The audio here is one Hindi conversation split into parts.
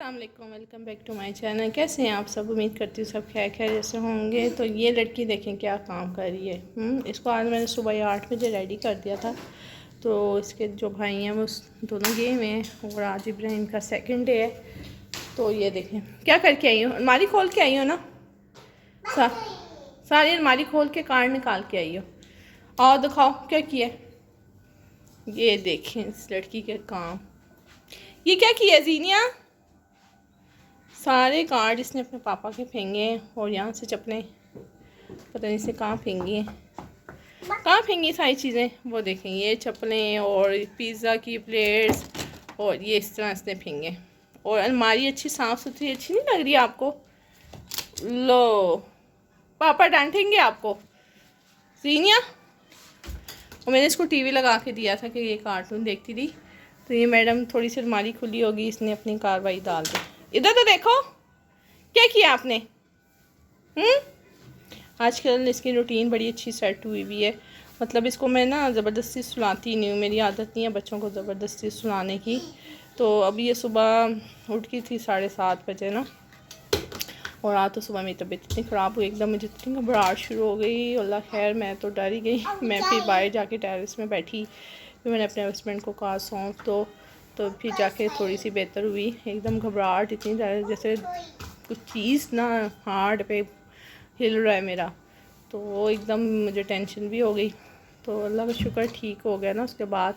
अस्सलामुअलैकुम, welcome back to my channel. कैसे हैं आप सब? उम्मीद करती हूँ सब खैर खैर जैसे होंगे। तो ये लड़की देखें क्या काम कर रही है। इसको आज मैंने सुबह 8 बजे रेडी कर दिया था। तो इसके जो भाई हैं वो दोनों गए हुए हैं और आज इब्राहिम का सेकंड डे है। तो ये देखें क्या करके आई हो। अलमारी खोल के आई हो ना, सारी अलमारी खोल के कार्ड निकाल के आई हो। और दिखाओ क्या किया। ये देखें इस लड़की के काम। ये क्या किया जीनिया? सारे कार्ड इसने अपने पापा के फेंगे हैं और यहाँ से चप्पलें पता नहीं से कहाँ फेंगी हैं, कहाँ फेंगी सारी चीज़ें। वो देखें ये चप्पलें और पिज़्ज़ा की प्लेट्स और ये इस तरह इसने फेंगे। और अलमारी अच्छी साफ़ सुथरी अच्छी नहीं लग रही आपको? लो पापा डांटेंगे आपको सीनिया। और मैंने इसको टीवी लगा के दिया था कि ये कार्टून देखती थी। तो ये मैडम थोड़ी सी अलमारी खुली होगी, इसने अपनी कार्रवाई डाल दी। इधर तो देखो क्या किया आपने। आजकल इसकी रूटीन बड़ी अच्छी सेट हुई हुई है। मतलब इसको मैं ना ज़बरदस्ती सुलाती नहीं हूँ, मेरी आदत नहीं है बच्चों को ज़बरदस्ती सुलाने की। तो अभी ये सुबह उठ गई थी 7:30 बजे ना। और आज तो सुबह मेरी तबीयत इतनी ख़राब हुई, एकदम मुझे इतनी घबराहट शुरू हो गई। अल्लाह खैर मैं तो डर ही गई। मैं फिर बाहर जाके टेरेस में बैठी, फिर मैंने अपने हस्बैंड को कहा सौंप दो। तो फिर जाके थोड़ी सी बेहतर हुई। एकदम घबराहट इतनी ज़्यादा जैसे कुछ चीज़ ना हार्ट पे हिल रहा है मेरा। तो वो एकदम मुझे टेंशन भी हो गई। तो अल्लाह का शुक्र ठीक हो गया ना उसके बाद।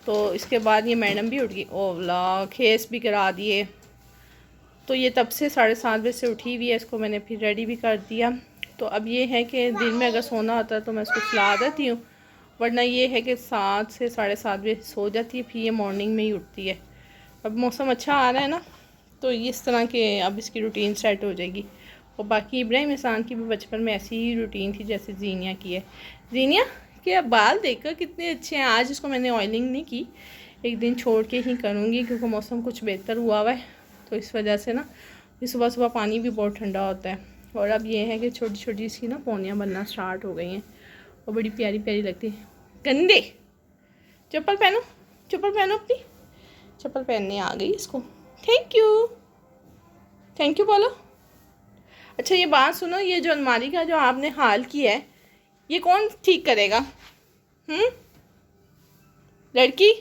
तो इसके बाद ये मैडम भी उठ गई। ओला खेस भी करा दिए। तो ये तब से 7:30 बजे से उठी हुई है। इसको मैंने फिर रेडी भी कर दिया। तो अब ये है कि दिन में अगर सोना होता है तो मैं इसको सुला देती हूँ, वरना ये है कि 7 से 7:30 बजे सो जाती है, फिर ये मॉर्निंग में ही उठती है। अब मौसम अच्छा आ रहा है ना, तो इस तरह के अब इसकी रूटीन सेट हो जाएगी। और बाकी इब्राहिम इंसान की भी बचपन में ऐसी ही रूटीन थी जैसे जीनिया की है। जीनिया के बाल देखकर कितने अच्छे हैं। आज इसको मैंने ऑयलिंग नहीं की, एक दिन छोड़ के ही करूँगी क्योंकि मौसम कुछ बेहतर हुआ हुआ है। तो इस वजह से ना सुबह सुबह पानी भी बहुत ठंडा होता है। और अब ये है कि छोटी छोटी सी ना पौनियाँ बनना स्टार्ट हो गई हैं और बड़ी प्यारी प्यारी लगती है। गंदे चप्पल पहनो, चप्पल पहनो, अपनी चप्पल पहनने आ गई इसको। थैंक यू, थैंक यू बोलो। अच्छा ये बात सुनो, ये जो अलमारी का जो आपने हाल किया है ये कौन ठीक करेगा? लड़की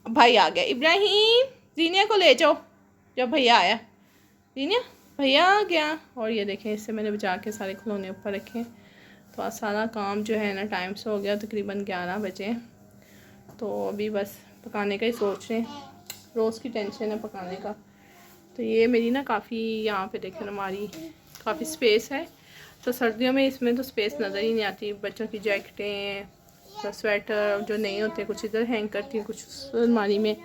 भाई आ गया। इब्राहिम जीनिया को ले जाओ। जब भैया आया जीनिया, भैया आ गया। और ये देखें इससे मैंने बचा के सारे खिलौने ऊपर रखे। तो आज सारा काम जो है ना टाइम से हो गया, तकरीबन 11 बजे। तो अभी बस पकाने का ही सोच रहे हैं, रोज़ की टेंशन है पकाने का। तो ये मेरी ना काफ़ी यहाँ पे देखें हमारी काफ़ी स्पेस है। तो सर्दियों में इसमें तो स्पेस नज़र ही नहीं आती। बच्चों की जैकेटें, तो स्वेटर जो नहीं होते कुछ इधर हैंग करती हूँ, कुछ अलमारी में।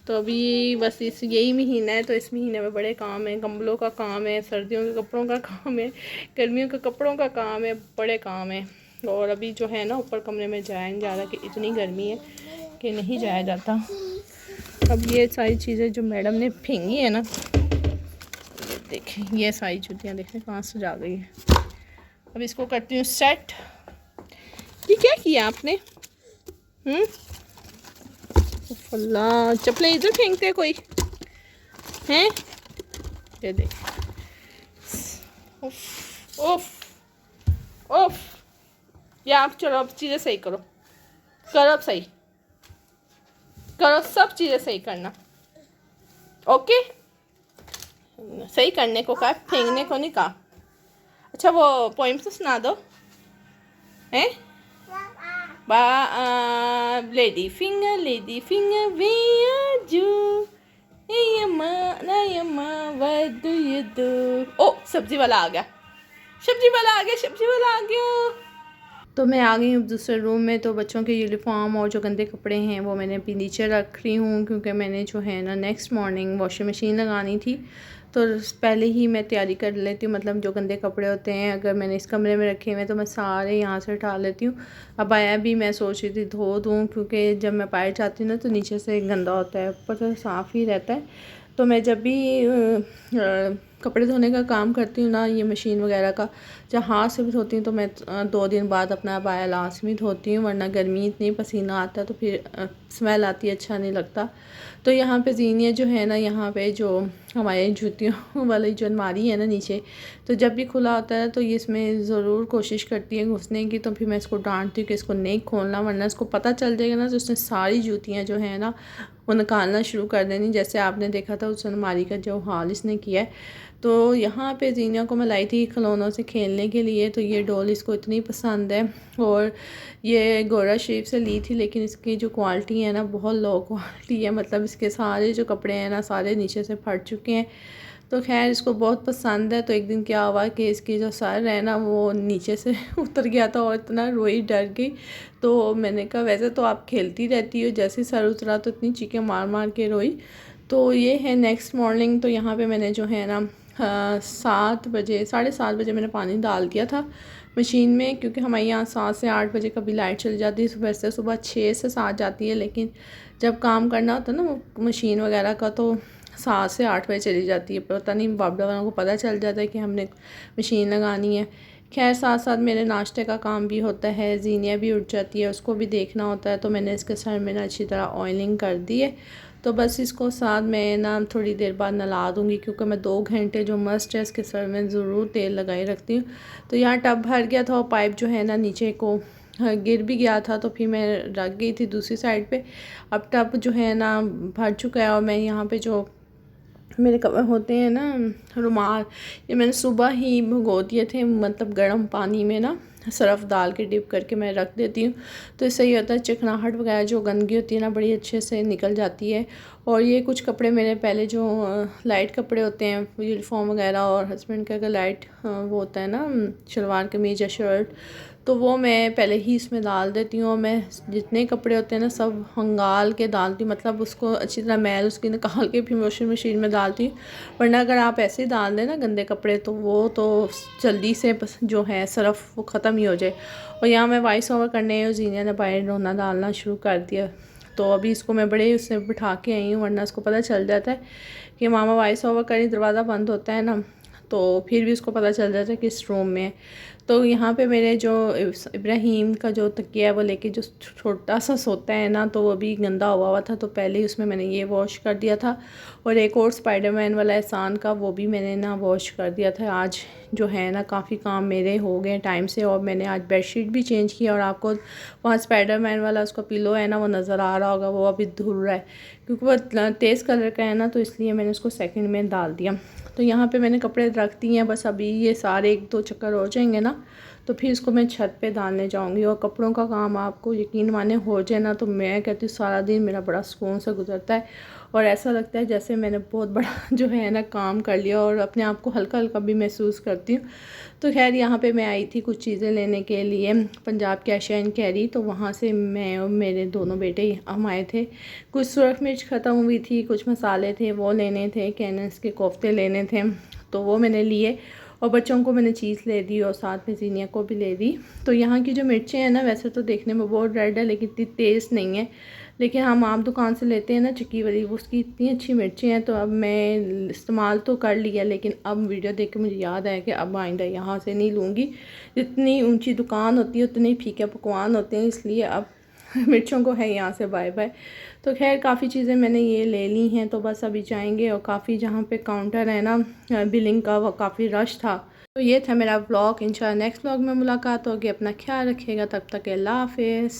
तो अभी बस इस यही महीना है, तो इस महीने में बड़े काम है। कंबलों का काम है, सर्दियों के कपड़ों का काम है, गर्मियों के कपड़ों का काम है, बड़े काम है। और अभी जो है ना ऊपर कमरे में जाया नहीं जा रहा कि इतनी गर्मी है कि नहीं जाया जाता। अब ये सारी चीज़ें जो मैडम ने फेंकी है ना, ये देखें ये सारी जूतियाँ देखें कहाँ से जा गई है। अब इसको करती हूँ सेट। ये क्या किया आपने? अल्लाह चप्पलें इधर फेंकते कोई हैं? ये देख, उफ उफ उफ। ये आप चलो अब चीज़ें सही करो, करो अब सही करो, सब चीज़ें सही करना। ओके सही करने को कहा, फेंकने को नहीं कहा। अच्छा वो पोइम तो सुना दो हैं। Lady finger where you? Hey yamma what do you do? ओ सब्जी वाला आ गया, सब्जी वाला आ गया, सब्जी वाला आ गया। तो मैं आ गई हूँ दूसरे रूम में। तो बच्चों के यूनिफॉर्म और जो गंदे कपड़े हैं वो मैंने अभी नीचे रख रही हूँ, क्योंकि मैंने जो है ना नेक्स्ट मॉर्निंग वॉशिंग मशीन लगानी थी। तो पहले ही मैं तैयारी कर लेती हूँ, मतलब जो गंदे कपड़े होते हैं अगर मैंने इस कमरे में रखे हुए तो मैं सारे यहाँ से उठा लेती हूँ। अब आया भी मैं सोच रही थी धो दूँ, क्योंकि जब मैं बाहर जाती हूँ ना तो नीचे से गंदा होता है, ऊपर तो साफ़ ही रहता है। तो मैं जब भी कपड़े धोने का काम करती हूँ ना, ये मशीन वगैरह का, जब हाथ से भी धोती हूँ तो मैं 2 दिन बाद अपना अबाया लाजमी धोती हूँ, वरना गर्मी इतनी पसीना आता है तो फिर स्मेल आती है, अच्छा नहीं लगता। तो यहाँ पे जीनिया जो है ना, यहाँ पे जो हमारे जूतियों वाली जो अलमारी है ना नीचे, तो जब भी खुला होता है तो ये इसमें ज़रूर कोशिश करती है घुसने की। तो फिर मैं इसको डांटती हूँ कि इसको नहीं खोलना, वरना इसको पता चल जाएगा ना तो उसने सारी जूतियाँ जो है ना वो निकालना शुरू कर देनी, जैसे आपने देखा था उस अलमारी का जो हाल इसने किया है। तो यहाँ पे जीनिया को मैं लाई थी खिलौनों से खेलने के लिए, तो ये डॉल इसको इतनी पसंद है। और ये गोरा शरीफ से ली थी, लेकिन इसकी जो क्वालिटी है ना बहुत लो क्वालिटी है, मतलब इसके सारे जो कपड़े हैं ना सारे नीचे से फट चुके हैं। तो खैर इसको बहुत पसंद है। तो एक दिन क्या हुआ कि इसकी जो सर है ना वो नीचे से उतर गया था और इतना रोई, डर गई। तो मैंने कहा वैसे तो आप खेलती रहती हो, जैसे सर उतरा तो इतनी चीखें मार मार के रोई। तो ये है नेक्स्ट मॉर्निंग। तो यहाँ पे मैंने जो है ना 7 बजे, 7:30 बजे मैंने पानी डाल दिया था मशीन में, क्योंकि हमारे यहाँ 7 से 8 बजे कभी लाइट चली जाती है, सुबह 6 से 7 जाती है। लेकिन जब काम करना होता है ना वो मशीन वगैरह का, तो 7 से 8 बजे चली जाती है। पता नहीं बाबड़ा वालों को पता चल जाता है कि हमने मशीन लगानी है। खैर साथ साथ मेरे नाश्ते का काम भी होता है, जीनिया भी उठ जाती है, उसको भी देखना होता है। तो मैंने इसके सर में ना अच्छी तरह ऑयलिंग कर दी है। तो बस इसको साथ में ना थोड़ी देर बाद नला दूँगी, क्योंकि मैं 2 घंटे जो मस्ट है इसके सर में ज़रूर तेल लगाए रखती हूँ। तो यहाँ टब भर गया था और पाइप जो है ना नीचे को गिर भी गया था, तो फिर मैं रख गई थी दूसरी साइड पे। अब टब जो है ना भर चुका है और मैं यहाँ पे जो मेरे कवर होते हैं ना रुमाल, ये मैंने सुबह ही भिगो दिए थे, मतलब गर्म पानी में ना सरफ़ डाल के डिप करके मैं रख देती हूँ। तो इससे ये होता है चिकनाहट वगैरह जो गंदगी होती है ना बड़ी अच्छे से निकल जाती है। और ये कुछ कपड़े मेरे पहले जो लाइट कपड़े होते हैं यूनिफॉर्म वगैरह, और हस्बैंड का अगर लाइट वो होता है ना शलवार कमीज या शर्ट, तो वो मैं पहले ही इसमें डाल देती हूँ। और मैं जितने कपड़े होते हैं ना सब हंगाल के डालती हूँ, मतलब उसको अच्छी तरह मैल उसकी निकाल के फिर वॉशिंग मशीन में डालती हूँ। वरना अगर आप ऐसे ही डाल दें ना गंदे कपड़े, तो वो तो जल्दी से जो है सरफ़ वो ख़त्म ही हो जाए। और यहाँ मैं वॉइस ओवर करने और जीनिया ने बाहर रोना डालना शुरू कर दिया। तो अभी इसको मैं बड़े उससे बिठा के आई हूँ, वरना उसको पता चल जाता है कि मामा वॉइस ओवर करें, दरवाज़ा बंद होता है ना, तो फिर भी उसको पता चल जाता है कि इस रूम में है। तो यहाँ पे मेरे जो इब्राहिम का जो तकिया है वो लेके जो छोटा सा सोता है ना, तो वो भी गंदा हुआ था, तो पहले ही उसमें मैंने ये वॉश कर दिया था। और एक और स्पाइडरमैन वाला एहसान का, वो भी मैंने ना वॉश कर दिया था। आज जो है ना काफ़ी काम मेरे हो गए टाइम से, और मैंने आज बेडशीट भी चेंज किया। और आपको वहाँ स्पाइडरमैन वाला उसका पिलो है ना वो नज़र आ रहा होगा, वो अभी धुल रहा है, क्योंकि वो तेज़ कलर का है ना, तो इसलिए मैंने उसको सेकंड में डाल दिया। तो यहाँ पे मैंने कपड़े रख दिए हैं, बस अभी ये सारे 1-2 चक्कर हो जाएंगे ना, तो फिर इसको मैं छत पे डालने जाऊँगी। और कपड़ों का काम आपको यकीन माने हो जाए ना, तो मैं कहती हूँ सारा दिन मेरा बड़ा सुकून से गुजरता है। और ऐसा लगता है जैसे मैंने बहुत बड़ा जो है ना काम कर लिया, और अपने आप को हल्का हल्का भी महसूस करती हूँ। तो खैर यहाँ पे मैं आई थी कुछ चीज़ें लेने के लिए पंजाब कैश एंड कैरी, तो वहाँ से मैं और मेरे दोनों बेटे हम आए थे। कुछ सुरख मिर्च ख़त्म हुई थी, कुछ मसाले थे वो लेने थे, कैनस के कोफ्ते लेने थे, तो वो मैंने लिए। और बच्चों को मैंने चीज़ ले दी और साथ में जीनिया को भी ले दी। तो यहाँ की जो मिर्चें हैं ना वैसे तो देखने में बहुत रेड है, लेकिन इतनी तेज़ नहीं है। लेकिन हम आम दुकान से लेते हैं ना चिक्की वाली, उसकी इतनी अच्छी मिर्चें हैं। तो अब मैं इस्तेमाल तो कर लिया, लेकिन अब वीडियो देख के मुझे याद आया कि अब आइंदा यहाँ से नहीं लूँगी। जितनी ऊंची दुकान होती है उतने फीके पकवान होते हैं, इसलिए अब मिर्चों को है यहाँ से बाय बाय। तो खैर काफ़ी चीज़ें मैंने ये ले ली हैं, तो बस अभी जाएंगे। और काफ़ी जहाँ पे काउंटर है ना बिलिंग का, वो काफ़ी रश था। तो ये था मेरा व्लॉग। इंशाल्लाह नेक्स्ट व्लॉग में मुलाकात होगी। अपना ख्याल रखिएगा, तब तक अल्लाह हाफिज़।